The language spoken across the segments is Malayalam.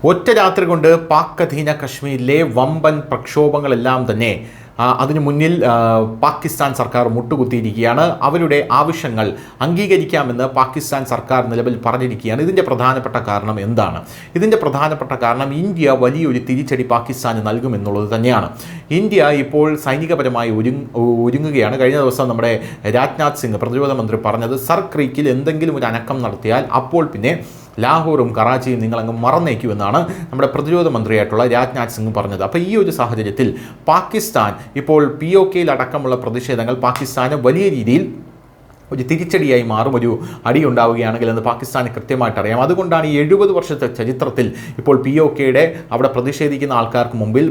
ഒറ്റ രാത്രി കൊണ്ട് പാക് അധീന കശ്മീരിലെ വമ്പൻ പ്രക്ഷോഭങ്ങളെല്ലാം തന്നെ അതിനു മുന്നിൽ പാകിസ്ഥാൻ സർക്കാർ മുട്ടുകുത്തിയിരിക്കുകയാണ്. അവരുടെ ആവശ്യങ്ങൾ അംഗീകരിക്കാമെന്ന് പാകിസ്ഥാൻ സർക്കാർ നിലവിൽ പറഞ്ഞിരിക്കുകയാണ്. ഇതിൻ്റെ പ്രധാനപ്പെട്ട കാരണം എന്താണ്? ഇതിൻ്റെ പ്രധാനപ്പെട്ട കാരണം ഇന്ത്യ വലിയൊരു തിരിച്ചടി പാകിസ്ഥാന് നൽകുമെന്നുള്ളത് തന്നെയാണ്. ഇന്ത്യ ഇപ്പോൾ സൈനികപരമായി ഒരുങ്ങുകയാണ്. കഴിഞ്ഞ ദിവസം നമ്മുടെ രാജ്നാഥ് സിംഗ് പ്രതിരോധ മന്ത്രി പറഞ്ഞത്, സർ ക്രീക്കിൽ എന്തെങ്കിലും ഒരു അനക്കം നടത്തിയാൽ അപ്പോൾ പിന്നെ ലാഹോറും കറാച്ചിയും നിങ്ങളങ്ങ് മറന്നേക്കുമെന്നാണ് നമ്മുടെ പ്രതിരോധ മന്ത്രിയായിട്ടുള്ള രാജ്നാഥ് സിംഗ് പറഞ്ഞത്. അപ്പോൾ ഈ ഒരു സാഹചര്യത്തിൽ പാകിസ്ഥാൻ ഇപ്പോൾ POK അടക്കമുള്ള പ്രതിഷേധങ്ങൾ പാകിസ്ഥാന് വലിയ രീതിയിൽ ഒരു തിരിച്ചടിയായി മാറും, ഒരു അടി ഉണ്ടാവുകയാണെങ്കിൽ എന്ന് പാകിസ്ഥാന് കൃത്യമായിട്ട് അറിയാം. അതുകൊണ്ടാണ് ഈ 70 വർഷത്തെ ചരിത്രത്തിൽ ഇപ്പോൾ POK അവിടെ പ്രതിഷേധിക്കുന്ന ആൾക്കാർക്ക് മുമ്പിൽ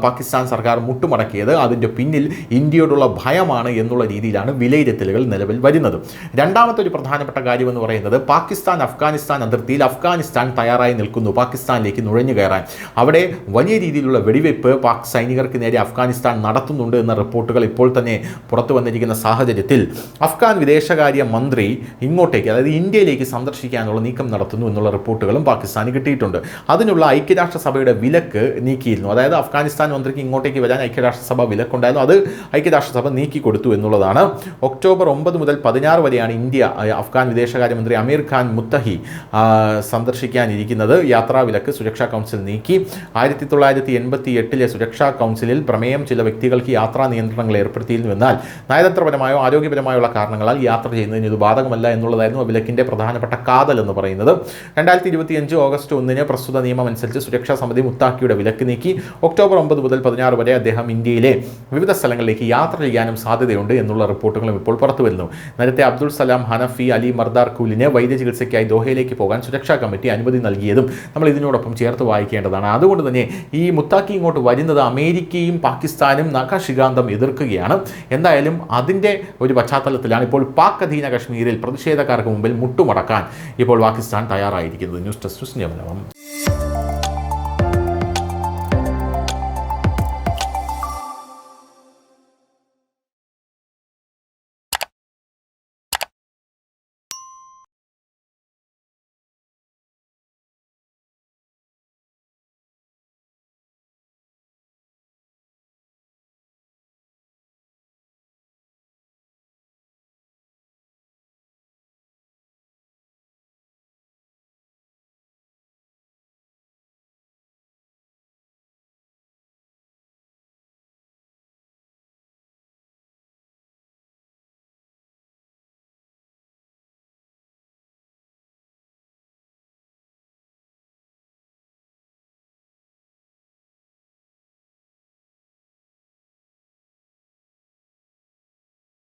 പാകിസ്ഥാൻ സർക്കാർ മുട്ടുമടക്കിയത്. അതിൻ്റെ പിന്നിൽ ഇന്ത്യയോടുള്ള ഭയമാണ് എന്നുള്ള രീതിയിലാണ് വിലയിരുത്തലുകൾ നിലവിൽ വരുന്നത്. രണ്ടാമത്തെ ഒരു പ്രധാനപ്പെട്ട കാര്യം എന്ന് പറയുന്നത്, പാകിസ്ഥാൻ അഫ്ഗാനിസ്ഥാൻ അതിർത്തിയിൽ അഫ്ഗാനിസ്ഥാൻ തയ്യാറായി നിൽക്കുന്നു പാകിസ്ഥാനിലേക്ക് നുഴഞ്ഞു കയറാൻ. അവിടെ വലിയ രീതിയിലുള്ള വെടിവെയ്പ്പ് പാക് സൈനികർക്ക് നേരെ അഫ്ഗാനിസ്ഥാൻ നടത്തുന്നുണ്ട് എന്ന റിപ്പോർട്ടുകൾ ഇപ്പോൾ തന്നെ പുറത്തു വന്നിരിക്കുന്ന സാഹചര്യത്തിൽ അഫ്ഗാൻ വിദേശകാര്യ മന്ത്രി ഇങ്ങോട്ടേക്ക്, അതായത് ഇന്ത്യയിലേക്ക് സന്ദർശിക്കാനുള്ള നീക്കം നടത്തുന്നു എന്നുള്ള റിപ്പോർട്ടുകളും പാകിസ്ഥാന് കിട്ടിയിട്ടുണ്ട്. അതിനുള്ള ഐക്യരാഷ്ട്രസഭയുടെ വിലക്ക് നീക്കിയിരുന്നു. അതായത് അഫ്ഗാനിസ്ഥാൻ മന്ത്രിക്ക് ഇങ്ങോട്ടേക്ക് വരാൻ ഐക്യരാഷ്ട്രസഭ വിലക്കുണ്ടായിരുന്നു, അത് ഐക്യരാഷ്ട്രസഭ നീക്കി കൊടുത്തു എന്നുള്ളതാണ്. ഒക്ടോബർ 9 മുതൽ 16 വരെയാണ് ഇന്ത്യ അഫ്ഗാൻ വിദേശകാര്യമന്ത്രി അമീർ ഖാൻ മുത്തഹി സന്ദർശിക്കാനിരിക്കുന്നത്. യാത്രാ വിലക്ക് സുരക്ഷാ കൗൺസിൽ നീക്കി. 1988 സുരക്ഷാ കൗൺസിലിൽ പ്രമേയം ചില വ്യക്തികൾക്ക് യാത്രാ നിയന്ത്രണങ്ങൾ ഏർപ്പെടുത്തിയിരുന്നു. എന്നാൽ നയതന്ത്രപരമായോ ആരോഗ്യപരമായുള്ള കാരണങ്ങളാൽ യാത്ര ചെയ്യുന്നതിന് ഇത് ബാധകമല്ല എന്നുള്ളതായിരുന്നു വിലക്കിൻ്റെ പ്രധാനപ്പെട്ട കാതൽ എന്ന് പറയുന്നത്. 2025 ഓഗസ്റ്റ് 1 പ്രസ്തുത നിയമം അനുസരിച്ച് സുരക്ഷാ സമിതി മുത്താഖിയുടെ വിലക്ക് നീക്കി. ഒക്ടോബർ 9 മുതൽ 16 വരെ അദ്ദേഹം ഇന്ത്യയിലെ വിവിധ സ്ഥലങ്ങളിലേക്ക് യാത്ര ചെയ്യാനും സാധ്യതയുണ്ട് എന്നുള്ള റിപ്പോർട്ടുകളും ഇപ്പോൾ പുറത്തു വരുന്നു. നേരത്തെ അബ്ദുൾ സലാം ഹനഫി അലി മർദാർ കൂലിന് വൈദ്യചികിത്സയ്ക്കായി ദോഹയിലേക്ക് പോകാൻ സുരക്ഷാ കമ്മിറ്റി അനുമതി നൽകിയതും നമ്മൾ ഇതിനോടൊപ്പം ചേർത്ത് വായിക്കേണ്ടതാണ്. അതുകൊണ്ട് തന്നെ ഈ മുത്താഖി ഇങ്ങോട്ട് വരുന്നത് അമേരിക്കയും പാകിസ്ഥാനും നഖശികാന്തം എതിർക്കുകയാണ്. എന്തായാലും അതിൻ്റെ ഒരു പശ്ചാത്തലത്തിലാണ് ഇപ്പോൾ പാക് അധീന കശ്മീരിൽ പ്രതിഷേധക്കാർക്ക് മുമ്പിൽ മുട്ടുമടക്കാൻ ഇപ്പോൾ പാകിസ്ഥാൻ തയ്യാറായിരിക്കുന്നത്. News desk news Malayalam.